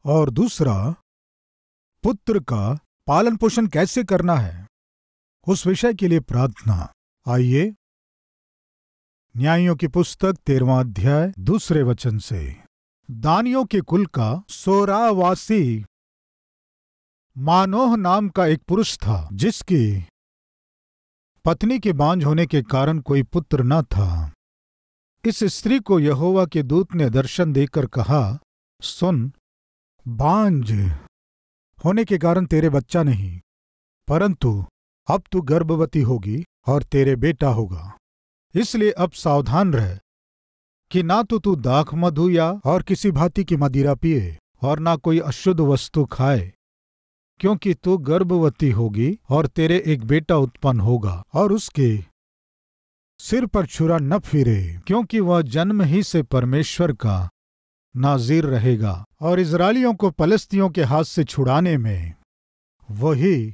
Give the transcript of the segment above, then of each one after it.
और दूसरा, पुत्र का पालन पोषण कैसे करना है, उस विषय के लिए प्रार्थना। आइए, न्यायों की पुस्तक 13वां अध्याय 2 वचन से। दानियों के कुल का सोरावासी मानोह नाम का एक पुरुष था, जिसकी पत्नी के बांझ होने के कारण कोई पुत्र न था। इस स्त्री को यहोवा के दूत ने दर्शन देकर कहा, सुन, बांझ होने के कारण तेरे बच्चा नहीं, परंतु अब तू गर्भवती होगी और तेरे बेटा होगा। इसलिए अब सावधान रह कि ना तो तू दाख मधु या और किसी भांति की मदिरा पिए और ना कोई अशुद्ध वस्तु खाए, क्योंकि तू गर्भवती होगी और तेरे एक बेटा उत्पन्न होगा, और उसके सिर पर छुरा न फिरे, क्योंकि वह जन्म ही से परमेश्वर का नाज़ीर रहेगा, और इस्राएलियों को पलिश्तियों के हाथ से छुड़ाने में वही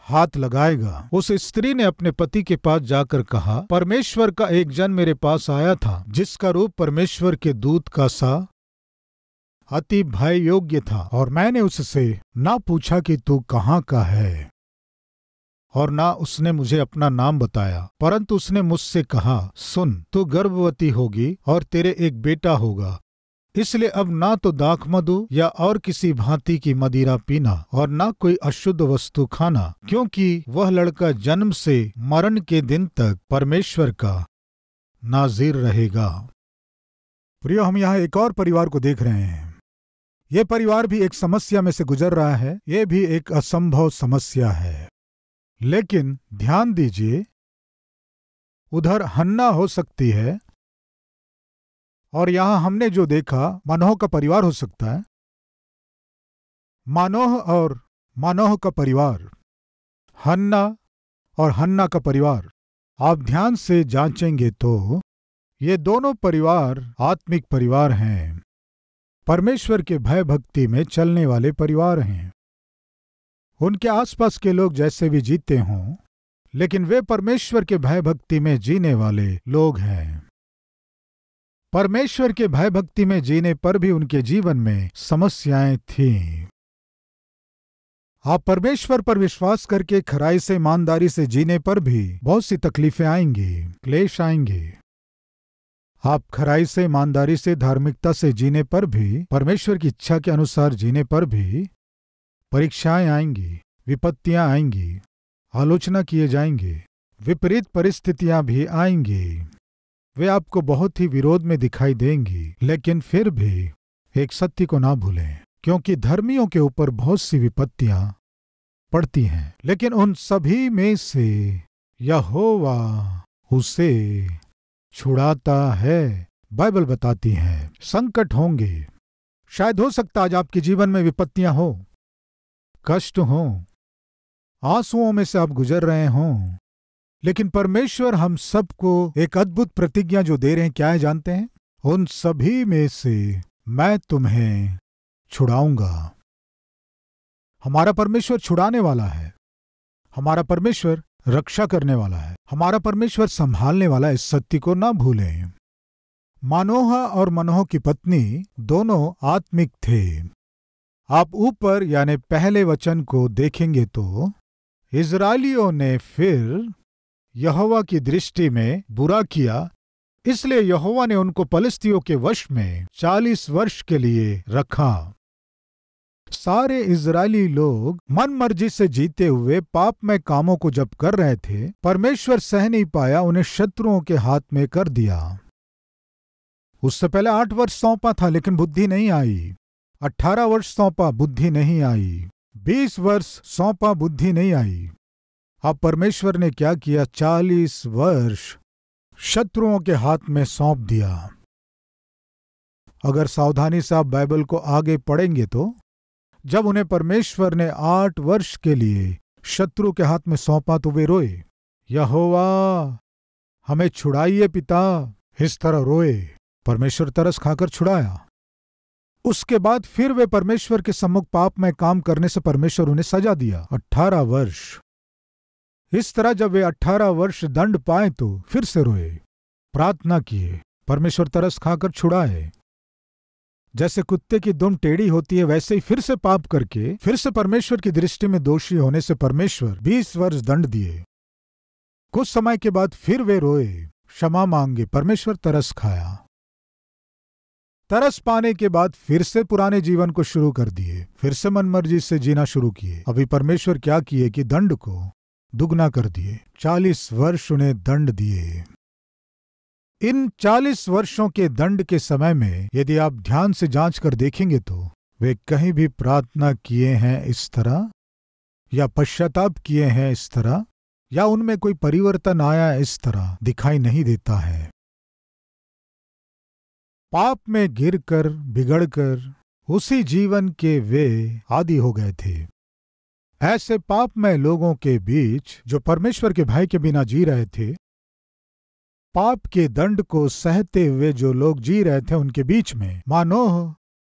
हाथ लगाएगा। उस स्त्री ने अपने पति के पास जाकर कहा, परमेश्वर का एक जन मेरे पास आया था, जिसका रूप परमेश्वर के दूत का सा अति भय योग्य था, और मैंने उससे ना पूछा कि तू कहाँ का है, और ना उसने मुझे अपना नाम बताया, परंतु उसने मुझसे कहा, सुन, तू गर्भवती होगी और तेरे एक बेटा होगा। इसलिए अब ना तो दाखमधु या और किसी भांति की मदिरा पीना और ना कोई अशुद्ध वस्तु खाना, क्योंकि वह लड़का जन्म से मरण के दिन तक परमेश्वर का नाज़ीर रहेगा। प्रियो, हम यहाँ एक और परिवार को देख रहे हैं। ये परिवार भी एक समस्या में से गुजर रहा है। ये भी एक असंभव समस्या है, लेकिन ध्यान दीजिए, उधर हन्ना हो सकती है, और यहां हमने जो देखा मानोह का परिवार हो सकता है। मानोह और मानोह का परिवार, हन्ना और हन्ना का परिवार, आप ध्यान से जांचेंगे तो ये दोनों परिवार आत्मिक परिवार हैं, परमेश्वर के भय भक्ति में चलने वाले परिवार हैं। उनके आसपास के लोग जैसे भी जीते हों, लेकिन वे परमेश्वर के भय भक्ति में जीने वाले लोग हैं। परमेश्वर के भय भक्ति में जीने पर भी उनके जीवन में समस्याएं थीं। आप परमेश्वर पर विश्वास करके खराई से ईमानदारी से जीने पर भी बहुत सी तकलीफें आएंगी, क्लेश आएंगे। आप खराई से ईमानदारी से धार्मिकता से जीने पर भी, परमेश्वर की इच्छा के अनुसार जीने पर भी परीक्षाएं आएंगी, विपत्तियां आएंगी, आलोचना किए जाएंगे, विपरीत परिस्थितियां भी आएंगी। वे आपको बहुत ही विरोध में दिखाई देंगी, लेकिन फिर भी एक सत्य को ना भूलें, क्योंकि धर्मियों के ऊपर बहुत सी विपत्तियां पड़ती हैं, लेकिन उन सभी में से यहोवा उसे छुड़ाता है। बाइबल बताती है, संकट होंगे। शायद हो सकता आज आपके जीवन में विपत्तियां हो, कष्ट हो, आंसुओं में से आप गुजर रहे हों, लेकिन परमेश्वर हम सबको एक अद्भुत प्रतिज्ञा जो दे रहे हैं, क्या है जानते हैं? उन सभी में से मैं तुम्हें छुड़ाऊंगा। हमारा परमेश्वर छुड़ाने वाला है, हमारा परमेश्वर रक्षा करने वाला है, हमारा परमेश्वर संभालने वाला है। इस सत्य को ना भूलें। मानोह और मनोह की पत्नी दोनों आत्मिक थे। आप ऊपर यानी पहले वचन को देखेंगे तो इस्राएलियों ने फिर यहोवा की दृष्टि में बुरा किया, इसलिए यहोवा ने उनको पलिश्तियों के वश में 40 वर्ष के लिए रखा। सारे इजरायली लोग मन मर्जी से जीते हुए पापमय कामों को जब कर रहे थे, परमेश्वर सह नहीं पाया, उन्हें शत्रुओं के हाथ में कर दिया। उससे पहले 8 वर्ष सौंपा था, लेकिन बुद्धि नहीं आई। 18 वर्ष सौंपा, बुद्धि नहीं आई। 20 वर्ष सौंपा, बुद्धि नहीं आई। अब परमेश्वर ने क्या किया? 40 वर्ष शत्रुओं के हाथ में सौंप दिया। अगर सावधानी से आप बाइबल को आगे पढ़ेंगे तो जब उन्हें परमेश्वर ने 8 वर्ष के लिए शत्रु के हाथ में सौंपा तो वे रोए, यहोवा हमें छुड़ाइए पिता। इस तरह रोए। परमेश्वर तरस खाकर छुड़ाया। उसके बाद फिर वे परमेश्वर के सम्मुख पाप में काम करने से परमेश्वर उन्हें सजा दिया, 18 वर्ष। इस तरह जब वे 18 वर्ष दंड पाए तो फिर से रोए, प्रार्थना किए, परमेश्वर तरस खाकर छुड़ाए। जैसे कुत्ते की दुम टेढ़ी होती है, वैसे ही फिर से पाप करके फिर से परमेश्वर की दृष्टि में दोषी होने से परमेश्वर 20 वर्ष दंड दिए। कुछ समय के बाद फिर वे रोए, क्षमा मांगे, परमेश्वर तरस खाया। तरस पाने के बाद फिर से पुराने जीवन को शुरू कर दिए, फिर से मनमर्जी से जीना शुरू किए। अभी परमेश्वर क्या किए कि दंड को दुगना कर दिए, 40 वर्ष उन्हें दंड दिए। इन 40 वर्षों के दंड के समय में यदि आप ध्यान से जांच कर देखेंगे तो वे कहीं भी प्रार्थना किए हैं इस तरह, या पश्चाताप किए हैं इस तरह, या उनमें कोई परिवर्तन आया इस तरह दिखाई नहीं देता है। पाप में गिरकर बिगड़कर उसी जीवन के वे आदी हो गए थे। ऐसे पापमय लोगों के बीच जो परमेश्वर के भय के बिना जी रहे थे, पाप के दंड को सहते हुए जो लोग जी रहे थे, उनके बीच में मानोह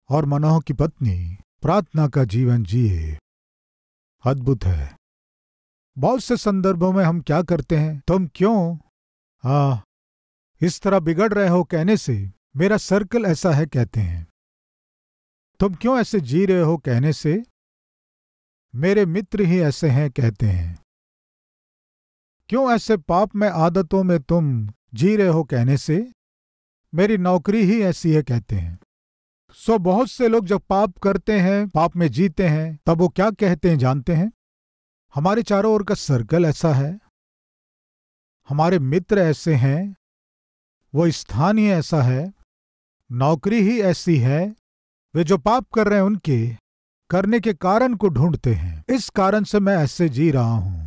और मनोह की पत्नी प्रार्थना का जीवन जिए। अद्भुत है। बहुत से संदर्भों में हम क्या करते हैं, तुम क्यों इस तरह बिगड़ रहे हो कहने से मेरा सर्कल ऐसा है कहते हैं। तुम क्यों ऐसे जी रहे हो कहने से मेरे मित्र ही ऐसे हैं कहते हैं। क्यों ऐसे पाप में आदतों में तुम जी रहे हो कहने से मेरी नौकरी ही ऐसी है कहते हैं। सो बहुत से लोग जब पाप करते हैं, पाप में जीते हैं, तब वो क्या कहते हैं जानते हैं? हमारे चारों ओर का सर्कल ऐसा है, हमारे मित्र ऐसे हैं, वो स्थान ही ऐसा है, नौकरी ही ऐसी है। वे जो पाप कर रहे हैं उनके करने के कारण को ढूंढते हैं। इस कारण से मैं ऐसे जी रहा हूं।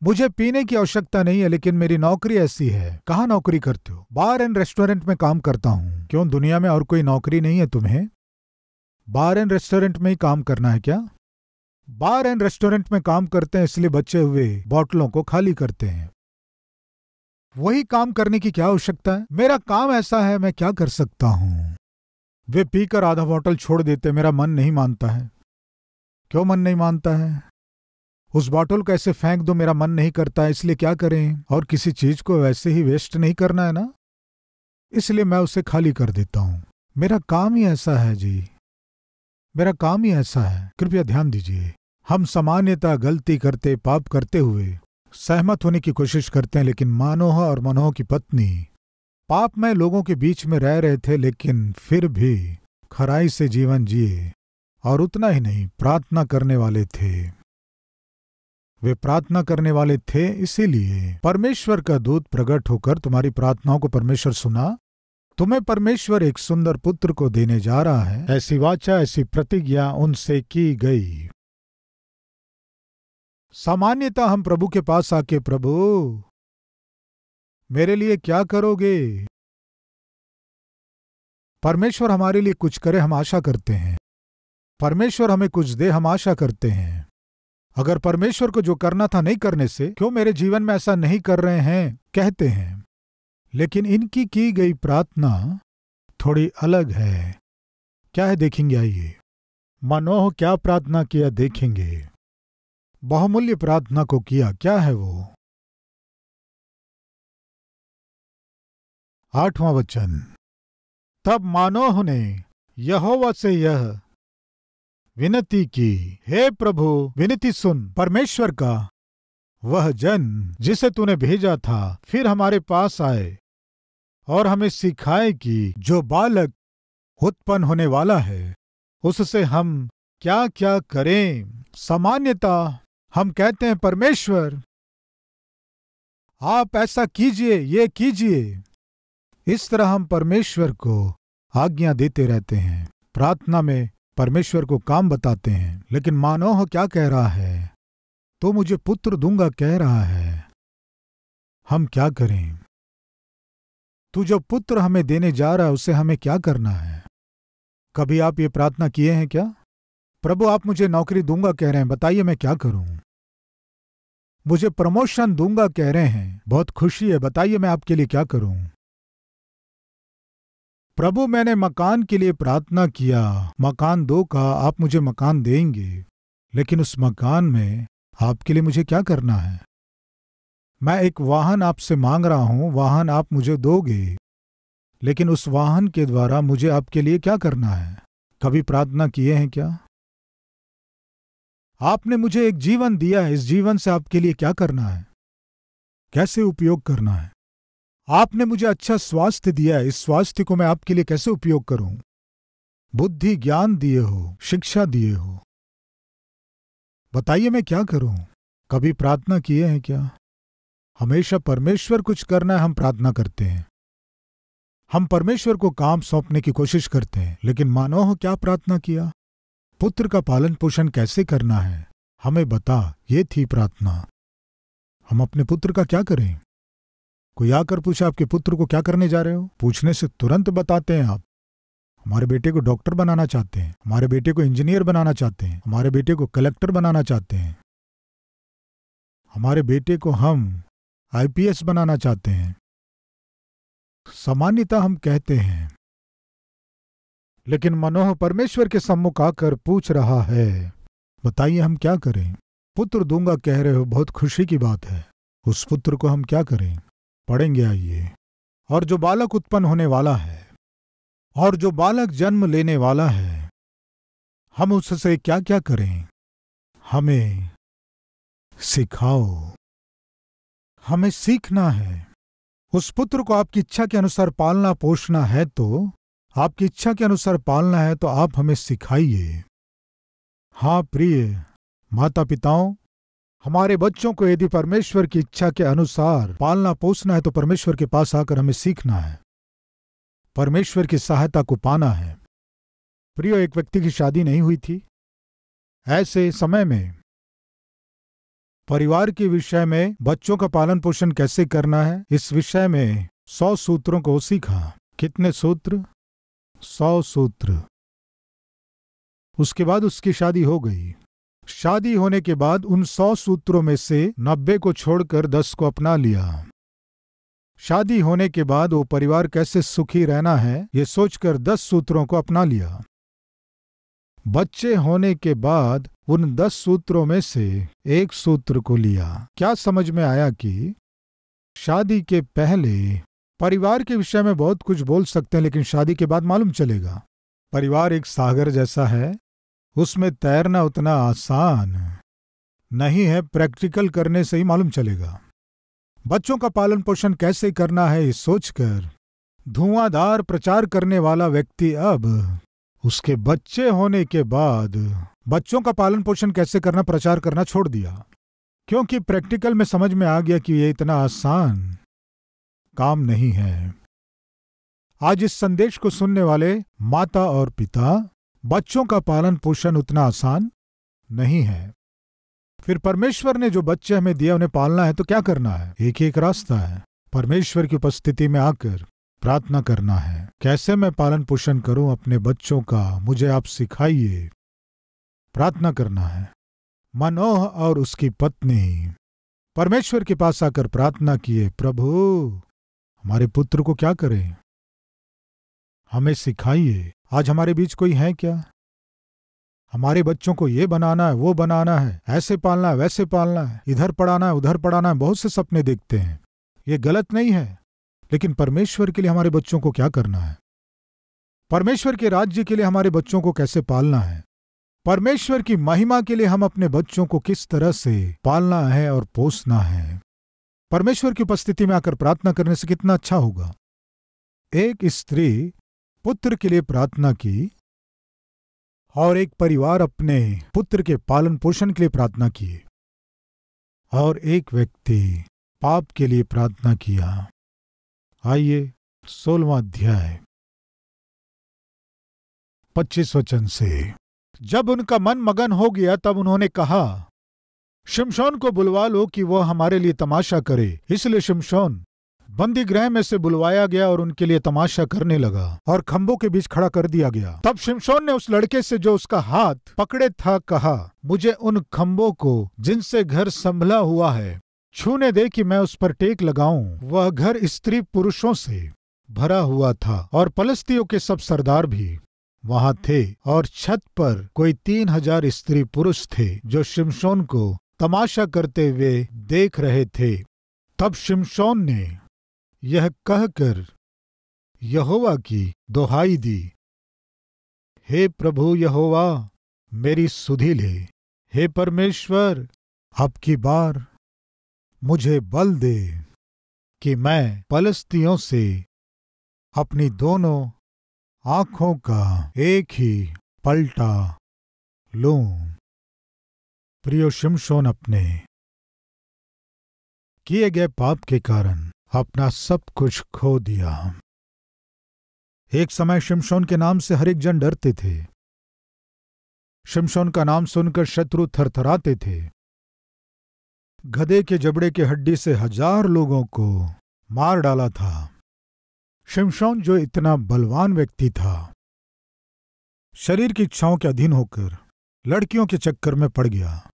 मुझे पीने की आवश्यकता नहीं है, लेकिन मेरी नौकरी ऐसी है। कहाँ नौकरी करते हो? बार एंड रेस्टोरेंट में काम करता हूं। क्यों, दुनिया में और कोई नौकरी नहीं है तुम्हें? बार एंड रेस्टोरेंट में ही काम करना है क्या? बार एंड रेस्टोरेंट में काम करते हैं इसलिए बचे हुए बोतलों को खाली करते हैं। वही काम करने की क्या आवश्यकता है? मेरा काम ऐसा है, मैं क्या कर सकता हूं? वे पीकर आधा बोतल छोड़ देते, मेरा मन नहीं मानता है। क्यों मन नहीं मानता है? उस बोतल को ऐसे फेंक दो, मेरा मन नहीं करता है, इसलिए क्या करें? और किसी चीज को वैसे ही वेस्ट नहीं करना है ना, इसलिए मैं उसे खाली कर देता हूं। मेरा काम ही ऐसा है जी, मेरा काम ही ऐसा है। कृपया ध्यान दीजिए, हम सामान्यतः गलती करते, पाप करते हुए सहमत होने की कोशिश करते हैं, लेकिन मानोह और मनोह की पत्नी पापमय लोगों के बीच में रह रहे थे, लेकिन फिर भी खराई से जीवन जिए। और उतना ही नहीं, प्रार्थना करने वाले थे। वे प्रार्थना करने वाले थे, इसीलिए परमेश्वर का दूत प्रकट होकर तुम्हारी प्रार्थनाओं को परमेश्वर सुना। तुम्हें परमेश्वर एक सुंदर पुत्र को देने जा रहा है, ऐसी वाचा, ऐसी प्रतिज्ञा उनसे की गई। सामान्यतः हम प्रभु के पास आके, प्रभु मेरे लिए क्या करोगे? परमेश्वर हमारे लिए कुछ करे हम आशा करते हैं, परमेश्वर हमें कुछ दे हम आशा करते हैं। अगर परमेश्वर को जो करना था नहीं करने से, क्यों मेरे जीवन में ऐसा नहीं कर रहे हैं कहते हैं। लेकिन इनकी की गई प्रार्थना थोड़ी अलग है। क्या है देखेंगे, आइए। मनोह क्या प्रार्थना किया देखेंगे। बहुमूल्य प्रार्थना को किया। क्या है वो? 8वां वचन। तब मानोह ने यहोवा से यह विनती की, हे प्रभु विनती सुन, परमेश्वर का वह जन जिसे तूने भेजा था फिर हमारे पास आए और हमें सिखाए कि जो बालक उत्पन्न होने वाला है उससे हम क्या क्या करें। सामान्यतः हम कहते हैं, परमेश्वर आप ऐसा कीजिए, ये कीजिए। इस तरह हम परमेश्वर को आज्ञा देते रहते हैं, प्रार्थना में परमेश्वर को काम बताते हैं। लेकिन मानोह क्या कह रहा है? तो मुझे पुत्र दूंगा कह रहा है। हम क्या करें? तू जो पुत्र हमें देने जा रहा है उसे हमें क्या करना है? कभी आप ये प्रार्थना किए हैं क्या? प्रभु आप मुझे नौकरी दूंगा कह रहे हैं, बताइए मैं क्या करूं? मुझे प्रमोशन दूंगा कह रहे हैं, बहुत खुशी है, बताइए मैं आपके लिए क्या करूं? प्रभु मैंने मकान के लिए प्रार्थना किया, मकान दो का, आप मुझे मकान देंगे, लेकिन उस मकान में आपके लिए मुझे क्या करना है? मैं एक वाहन आपसे मांग रहा हूं, वाहन आप मुझे दोगे, लेकिन उस वाहन के द्वारा मुझे आपके लिए क्या करना है? कभी प्रार्थना किए हैं क्या? आपने मुझे एक जीवन दिया है, इस जीवन से आपके लिए क्या करना है? कैसे उपयोग करना है? आपने मुझे अच्छा स्वास्थ्य दिया है, इस स्वास्थ्य को मैं आपके लिए कैसे उपयोग करूं? बुद्धि ज्ञान दिए हो, शिक्षा दिए हो, बताइए मैं क्या करूं? कभी प्रार्थना किए हैं क्या? हमेशा परमेश्वर कुछ करना है, हम प्रार्थना करते हैं। हम परमेश्वर को काम सौंपने की कोशिश करते हैं, लेकिन मानोह क्या प्रार्थना किया? पुत्र का पालन पोषण कैसे करना है, हमें बता, ये थी प्रार्थना। हम अपने पुत्र का क्या करें? कोई आकर पूछा आपके पुत्र को क्या करने जा रहे हो, पूछने से तुरंत बताते हैं आप, हमारे बेटे को डॉक्टर बनाना चाहते हैं, हमारे बेटे को इंजीनियर बनाना चाहते हैं, हमारे बेटे को कलेक्टर बनाना चाहते हैं, हमारे बेटे को हम आईपीएस बनाना चाहते हैं। सामान्यतः हम कहते हैं, लेकिन मनोह परमेश्वर के सम्मुख आकर पूछ रहा है, बताइए हम क्या करें? पुत्र दूंगा कह रहे हो, बहुत खुशी की बात है। उस पुत्र को हम क्या करें? पढ़ेंगे आइए। और जो बालक उत्पन्न होने वाला है और जो बालक जन्म लेने वाला है, हम उससे क्या क्या करें? हमें सिखाओ, हमें सीखना है। उस पुत्र को आपकी इच्छा के अनुसार पालना पोषना है तो आपकी इच्छा के अनुसार पालना है तो आप हमें सिखाइए। हाँ प्रिय माता पिताओं, हमारे बच्चों को यदि परमेश्वर की इच्छा के अनुसार पालना पोसना है तो परमेश्वर के पास आकर हमें सीखना है, परमेश्वर की सहायता को पाना है। प्रियो, एक व्यक्ति की शादी नहीं हुई थी। ऐसे समय में परिवार के विषय में बच्चों का पालन पोषण कैसे करना है, इस विषय में 100 सूत्रों को सीखा। कितने सूत्र? 100 सूत्र। उसके बाद उसकी शादी हो गई। शादी होने के बाद उन 100 सूत्रों में से 90 को छोड़कर 10 को अपना लिया। शादी होने के बाद वो परिवार कैसे सुखी रहना है ये सोचकर 10 सूत्रों को अपना लिया। बच्चे होने के बाद उन 10 सूत्रों में से एक सूत्र को लिया। क्या समझ में आया कि शादी के पहले परिवार के विषय में बहुत कुछ बोल सकते हैं, लेकिन शादी के बाद मालूम चलेगा परिवार एक सागर जैसा है, उसमें तैरना उतना आसान नहीं है, प्रैक्टिकल करने से ही मालूम चलेगा। बच्चों का पालन पोषण कैसे करना है इस सोचकर धुआंधार प्रचार करने वाला व्यक्ति अब उसके बच्चे होने के बाद बच्चों का पालन पोषण कैसे करना प्रचार करना छोड़ दिया, क्योंकि प्रैक्टिकल में समझ में आ गया कि ये इतना आसान काम नहीं है। आज इस संदेश को सुनने वाले माता और पिता, बच्चों का पालन पोषण उतना आसान नहीं है। फिर परमेश्वर ने जो बच्चे हमें दिया उन्हें पालना है तो क्या करना है? एक ही एक रास्ता है, परमेश्वर की उपस्थिति में आकर प्रार्थना करना है। कैसे मैं पालन पोषण करूं अपने बच्चों का, मुझे आप सिखाइए। प्रार्थना करना है। मनोह और उसकी पत्नी परमेश्वर के पास आकर प्रार्थना किए, प्रभु हमारे पुत्र को क्या करें, हमें सिखाइए। आज हमारे बीच कोई है क्या? हमारे बच्चों को ये बनाना है, वो बनाना है, ऐसे पालना है, वैसे पालना है, इधर पढ़ाना है, उधर पढ़ाना है, बहुत से सपने देखते हैं। ये गलत नहीं है, लेकिन परमेश्वर के लिए हमारे बच्चों को क्या करना है? परमेश्वर के राज्य के लिए हमारे बच्चों को कैसे पालना है? परमेश्वर की महिमा के लिए हम अपने बच्चों को किस तरह से पालना है और पोसना है? परमेश्वर की उपस्थिति में आकर प्रार्थना करने से कितना अच्छा होगा। एक स्त्री पुत्र के लिए प्रार्थना की और एक परिवार अपने पुत्र के पालन पोषण के लिए प्रार्थना की, और एक व्यक्ति पाप के लिए प्रार्थना किया। आइए 16वां अध्याय 25 वचन से। जब उनका मन मगन हो गया तब उन्होंने कहा, शिमशोन को बुलवा लो कि वह हमारे लिए तमाशा करे। इसलिए शिमशोन बंदी गृह में से बुलवाया गया और उनके लिए तमाशा करने लगा और खंभों के बीच खड़ा कर दिया गया। तब शिमशोन ने उस लड़के से जो उसका हाथ पकड़े था कहा, मुझे उन खंभों को जिनसे घर संभला हुआ है छूने दे कि मैं उस पर टेक लगाऊं। वह घर स्त्री पुरुषों से भरा हुआ था और पलिश्तियों के सब सरदार भी वहां थे, और छत पर कोई 3000 स्त्री पुरुष थे जो शिमशोन को तमाशा करते हुए देख रहे थे। तब शिमशोन ने यह कहकर यहोवा की दोहाई दी, हे प्रभु यहोवा, मेरी सुधि ले। हे परमेश्वर, अब की बार मुझे बल दे कि मैं पलिश्तियों से अपनी दोनों आंखों का एक ही पलटा लूं। प्रियो, शिमशोन अपने किए गए पाप के कारण अपना सब कुछ खो दिया। एक समय शिमशोन के नाम से हर एक जन डरते थे। शिमशोन का नाम सुनकर शत्रु थरथराते थे। गधे के जबड़े के हड्डी से 1000 लोगों को मार डाला था। शिमशोन जो इतना बलवान व्यक्ति था, शरीर की इच्छाओं के अधीन होकर लड़कियों के चक्कर में पड़ गया।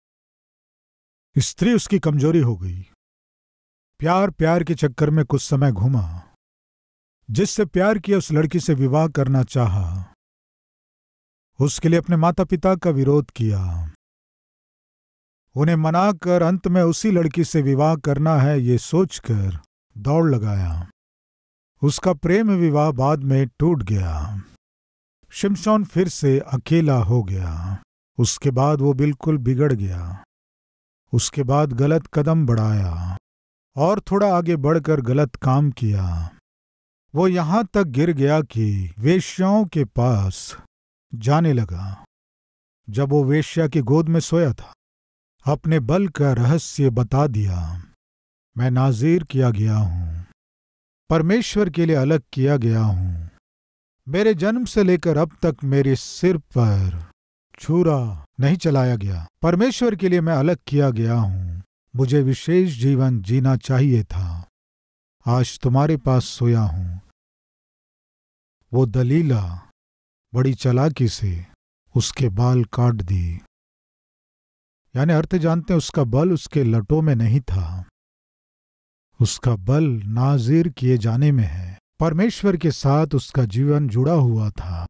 स्त्री उसकी कमजोरी हो गई। प्यार प्यार के चक्कर में कुछ समय घूमा। जिससे प्यार किया उस लड़की से विवाह करना चाहा। उसके लिए अपने माता पिता का विरोध किया। उन्हें मनाकर अंत में उसी लड़की से विवाह करना है ये सोचकर दौड़ लगाया। उसका प्रेम विवाह बाद में टूट गया। शिमशोन फिर से अकेला हो गया। उसके बाद वो बिल्कुल बिगड़ गया। उसके बाद गलत कदम बढ़ाया और थोड़ा आगे बढ़कर गलत काम किया। वो यहां तक गिर गया कि वेश्याओं के पास जाने लगा। जब वो वेश्या की गोद में सोया था, अपने बल का रहस्य बता दिया। मैं नाज़ीर किया गया हूं, परमेश्वर के लिए अलग किया गया हूं। मेरे जन्म से लेकर अब तक मेरे सिर पर छुरा नहीं चलाया गया। परमेश्वर के लिए मैं अलग किया गया हूं। मुझे विशेष जीवन जीना चाहिए था। आज तुम्हारे पास सोया हूं। वो दलीला बड़ी चालाकी से उसके बाल काट दी। यानी अर्थ जानते हैं, उसका बल उसके लटों में नहीं था। उसका बल नाज़ीर किए जाने में है। परमेश्वर के साथ उसका जीवन जुड़ा हुआ था।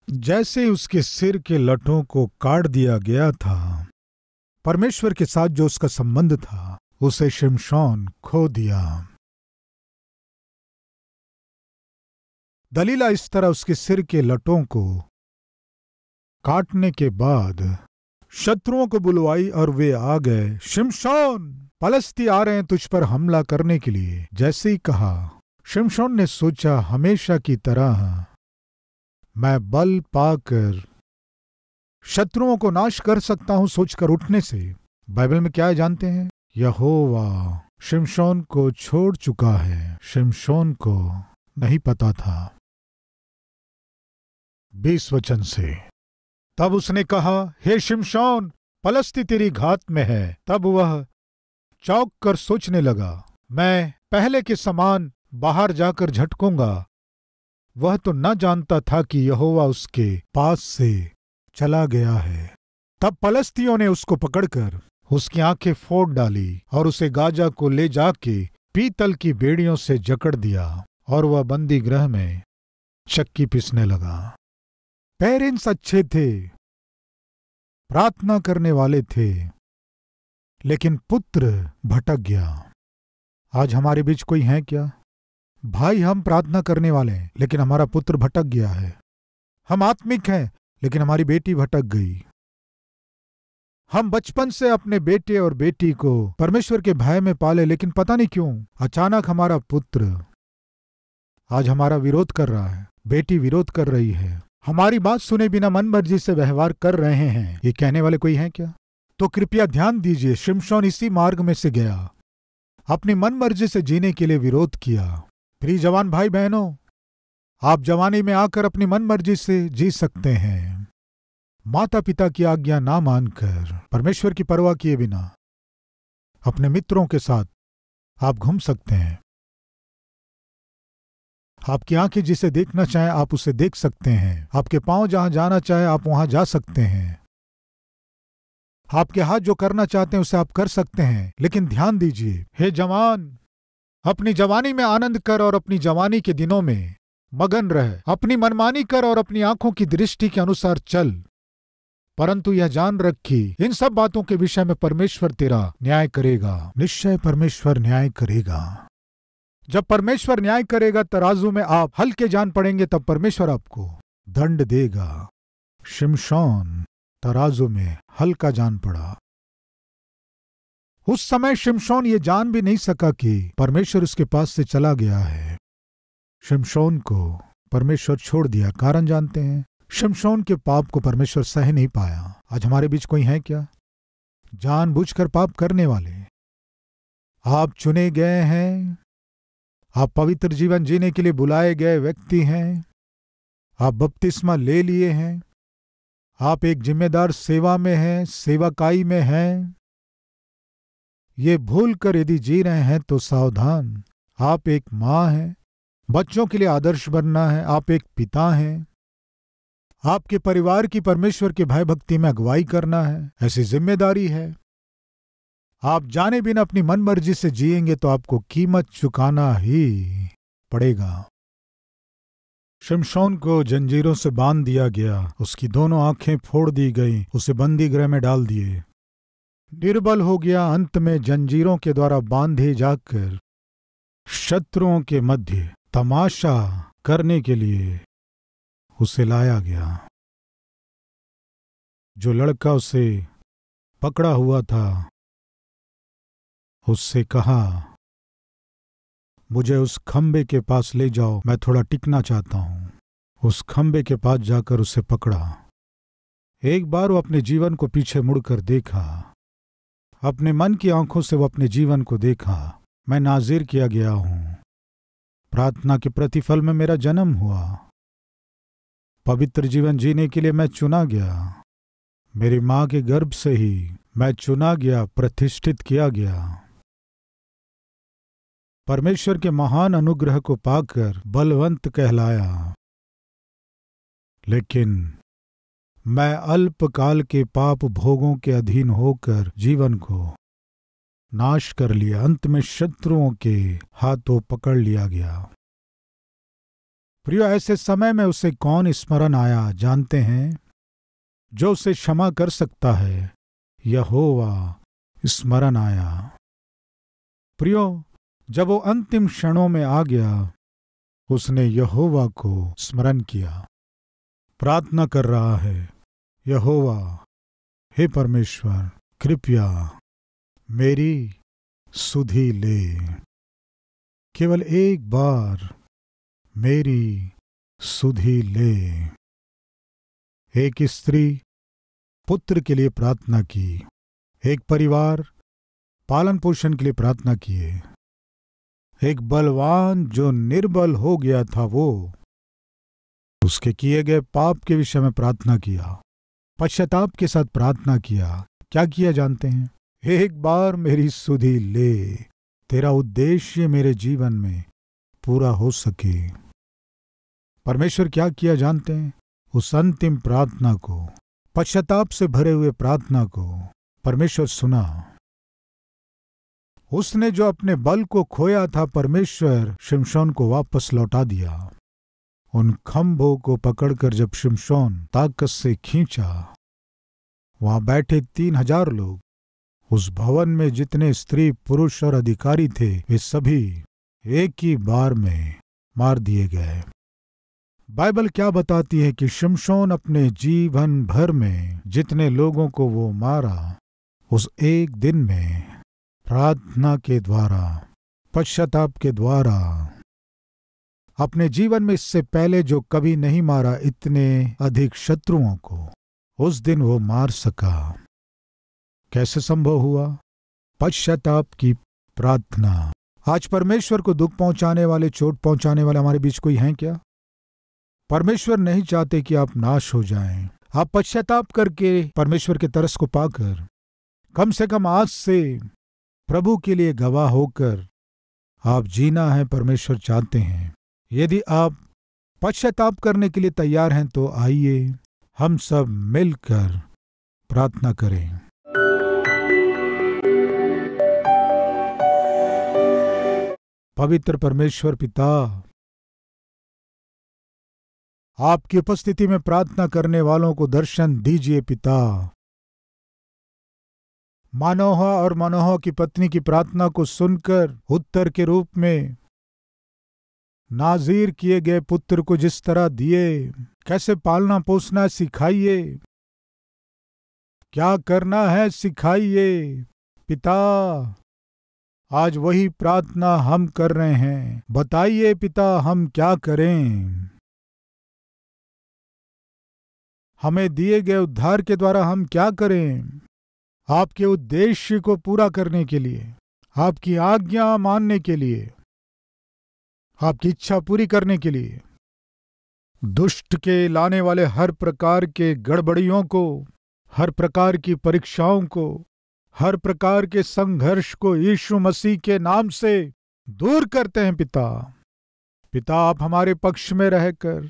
जैसे उसके सिर के लटों को काट दिया गया था, परमेश्वर के साथ जो उसका संबंध था, उसे शिमशोन खो दिया। दलीला इस तरह उसके सिर के लटों को काटने के बाद शत्रुओं को बुलवाई और वे आ गए। शिमशोन, पलिश्ती आ रहे हैं तुझ पर हमला करने के लिए। जैसे ही कहा, शिमशोन ने सोचा हमेशा की तरह मैं बल पाकर शत्रुओं को नाश कर सकता हूं। सोचकर उठने से बाइबल में क्या है जानते हैं? यहोवा शिमशोन को छोड़ चुका है। शिमशोन को नहीं पता था। 20 वचन से, तब उसने कहा, हे शिमशोन, पलिश्ती तेरी घात में है। तब वह चौंक कर सोचने लगा, मैं पहले के समान बाहर जाकर झटकूंगा। वह तो न जानता था कि यहोवा उसके पास से चला गया है। तब पलिश्तियों ने उसको पकड़कर उसकी आंखें फोड़ डाली और उसे गाजा को ले जाके पीतल की बेड़ियों से जकड़ दिया और वह बंदी गृह में चक्की पीसने लगा। पेरेंट्स अच्छे थे, प्रार्थना करने वाले थे, लेकिन पुत्र भटक गया। आज हमारे बीच कोई है क्या? भाई, हम प्रार्थना करने वाले हैं, लेकिन हमारा पुत्र भटक गया है। हम आत्मिक हैं, लेकिन हमारी बेटी भटक गई। हम बचपन से अपने बेटे और बेटी को परमेश्वर के भय में पाले, लेकिन पता नहीं क्यों अचानक हमारा पुत्र आज हमारा विरोध कर रहा है, बेटी विरोध कर रही है। हमारी बात सुने बिना मनमर्जी से व्यवहार कर रहे हैं। ये कहने वाले कोई हैं क्या? तो कृपया ध्यान दीजिए, शिमशोन इसी मार्ग में से गया। अपनी मनमर्जी से जीने के लिए विरोध किया। प्रिय जवान भाई बहनों, आप जवानी में आकर अपनी मनमर्जी से जी सकते हैं। माता पिता की आज्ञा ना मानकर, परमेश्वर की परवाह किए बिना अपने मित्रों के साथ आप घूम सकते हैं। आपकी आंखें जिसे देखना चाहें आप उसे देख सकते हैं। आपके पांव जहां जाना चाहे आप वहां जा सकते हैं। आपके हाथ जो करना चाहते हैं उसे आप कर सकते हैं। लेकिन ध्यान दीजिए, हे जवान, अपनी जवानी में आनंद कर और अपनी जवानी के दिनों में मगन रह। अपनी मनमानी कर और अपनी आंखों की दृष्टि के अनुसार चल, परंतु यह जान रख कि इन सब बातों के विषय में परमेश्वर तेरा न्याय करेगा। निश्चय परमेश्वर न्याय करेगा। जब परमेश्वर न्याय करेगा, तराजू में आप हल्के जान पड़ेंगे, तब परमेश्वर आपको दंड देगा। शिमशोन तराजू में हल्का जान पड़ा। उस समय शिमशोन ये जान भी नहीं सका कि परमेश्वर उसके पास से चला गया है। शिमशोन को परमेश्वर छोड़ दिया। कारण जानते हैं? शिमशोन के पाप को परमेश्वर सह नहीं पाया। आज हमारे बीच कोई है क्या जानबूझकर पाप करने वाले? आप चुने गए हैं, आप पवित्र जीवन जीने के लिए बुलाए गए व्यक्ति हैं, आप बपतिस्मा ले लिए हैं, आप एक जिम्मेदार सेवा में हैं, सेवकाई में हैं। ये भूल कर यदि जी रहे हैं तो सावधान। आप एक माँ हैं, बच्चों के लिए आदर्श बनना है। आप एक पिता हैं, आपके परिवार की परमेश्वर के भय भक्ति में अगुवाई करना है, ऐसी जिम्मेदारी है। आप जाने बिना अपनी मन मर्जी से जिएंगे तो आपको कीमत चुकाना ही पड़ेगा। शिमशोन को जंजीरों से बांध दिया गया, उसकी दोनों आंखें फोड़ दी गईं, उसे बंदी गृह में डाल दिए। निर्बल हो गया। अंत में जंजीरों के द्वारा बांधे जाकर शत्रुओं के मध्य तमाशा करने के लिए उसे लाया गया। जो लड़का उसे पकड़ा हुआ था, उससे कहा, मुझे उस खंबे के पास ले जाओ, मैं थोड़ा टिकना चाहता हूं। उस खंबे के पास जाकर उसे पकड़ा। एक बार वो अपने जीवन को पीछे मुड़कर देखा। अपने मन की आंखों से वो अपने जीवन को देखा। मैं नाज़िर किया गया हूं, प्रार्थना के प्रतिफल में मेरा जन्म हुआ, पवित्र जीवन जीने के लिए मैं चुना गया, मेरी मां के गर्भ से ही मैं चुना गया, प्रतिष्ठित किया गया। परमेश्वर के महान अनुग्रह को पाकर बलवंत कहलाया। लेकिन मैं अल्पकाल के पाप भोगों के अधीन होकर जीवन को नाश कर लिया। अंत में शत्रुओं के हाथों पकड़ लिया गया। प्रियो, ऐसे समय में उसे कौन स्मरण आया जानते हैं? जो उसे क्षमा कर सकता है, यहोवा स्मरण आया। प्रियो, जब वो अंतिम क्षणों में आ गया, उसने यहोवा को स्मरण किया। प्रार्थना कर रहा है, यहोवा, हे परमेश्वर, कृपया मेरी सुधि ले। केवल एक बार मेरी सुधि ले। एक स्त्री पुत्र के लिए प्रार्थना की, एक परिवार पालन पोषण के लिए प्रार्थना किए। एक बलवान जो निर्बल हो गया था, वो उसके किए गए पाप के विषय में प्रार्थना किया, पश्चाताप के साथ प्रार्थना किया। क्या किया जानते हैं? एक बार मेरी सुधि ले, तेरा उद्देश्य मेरे जीवन में पूरा हो सके। परमेश्वर क्या किया जानते हैं? उस अंतिम प्रार्थना को, पश्चाताप से भरे हुए प्रार्थना को परमेश्वर सुना। उसने जो अपने बल को खोया था, परमेश्वर शिमशोन को वापस लौटा दिया। उन खंभों को पकड़कर जब शिमशोन ताकत से खींचा, वहां बैठे 3000 लोग, उस भवन में जितने स्त्री पुरुष और अधिकारी थे, वे सभी एक ही बार में मार दिए गए। बाइबल क्या बताती है कि शिमशोन अपने जीवन भर में जितने लोगों को वो मारा, उस एक दिन में प्रार्थना के द्वारा, पश्चाताप के द्वारा, अपने जीवन में इससे पहले जो कभी नहीं मारा इतने अधिक शत्रुओं को उस दिन वो मार सका। कैसे संभव हुआ? पश्चाताप की प्रार्थना। आज परमेश्वर को दुख पहुंचाने वाले, चोट पहुंचाने वाले हमारे बीच कोई हैं क्या? परमेश्वर नहीं चाहते कि आप नाश हो जाएं। आप पश्चाताप करके परमेश्वर के तरस को पाकर कम से कम आज से प्रभु के लिए गवाह होकर आप जीना है, परमेश्वर चाहते हैं। यदि आप पश्चाताप करने के लिए तैयार हैं तो आइए हम सब मिलकर प्रार्थना करें। पवित्र परमेश्वर पिता, आपकी उपस्थिति में प्रार्थना करने वालों को दर्शन दीजिए पिता। मानोहा और मनोहा की पत्नी की प्रार्थना को सुनकर उत्तर के रूप में नाजीर किए गए पुत्र को जिस तरह दिए, कैसे पालना पोसना सिखाइए, क्या करना है सिखाइए। पिता, आज वही प्रार्थना हम कर रहे हैं। बताइए पिता, हम क्या करें। हमें दिए गए उद्धार के द्वारा हम क्या करें, आपके उद्देश्य को पूरा करने के लिए, आपकी आज्ञा मानने के लिए, आपकी इच्छा पूरी करने के लिए। दुष्ट के लाने वाले हर प्रकार के गड़बड़ियों को, हर प्रकार की परीक्षाओं को, हर प्रकार के संघर्ष को यीशु मसीह के नाम से दूर करते हैं। पिता, पिता आप हमारे पक्ष में रहकर,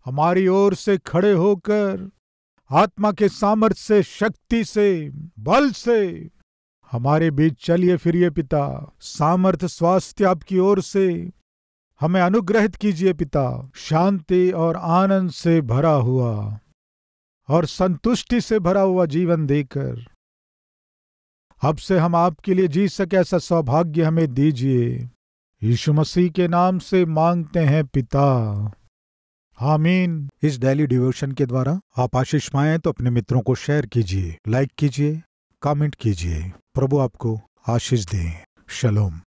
हमारी ओर से खड़े होकर, आत्मा के सामर्थ्य से, शक्ति से, बल से हमारे बीच चलिए फिरिए। पिता, सामर्थ्य स्वास्थ्य आपकी ओर से हमें अनुग्रहित कीजिए। पिता, शांति और आनंद से भरा हुआ और संतुष्टि से भरा हुआ जीवन देकर अब से हम आपके लिए जी सके, ऐसा सौभाग्य हमें दीजिए। यीशु मसीह के नाम से मांगते हैं पिता, आमीन। इस डेली डिवोशन के द्वारा आप आशीष पाएं तो अपने मित्रों को शेयर कीजिए, लाइक कीजिए, कमेंट कीजिए। प्रभु आपको आशीष दे। शलोम।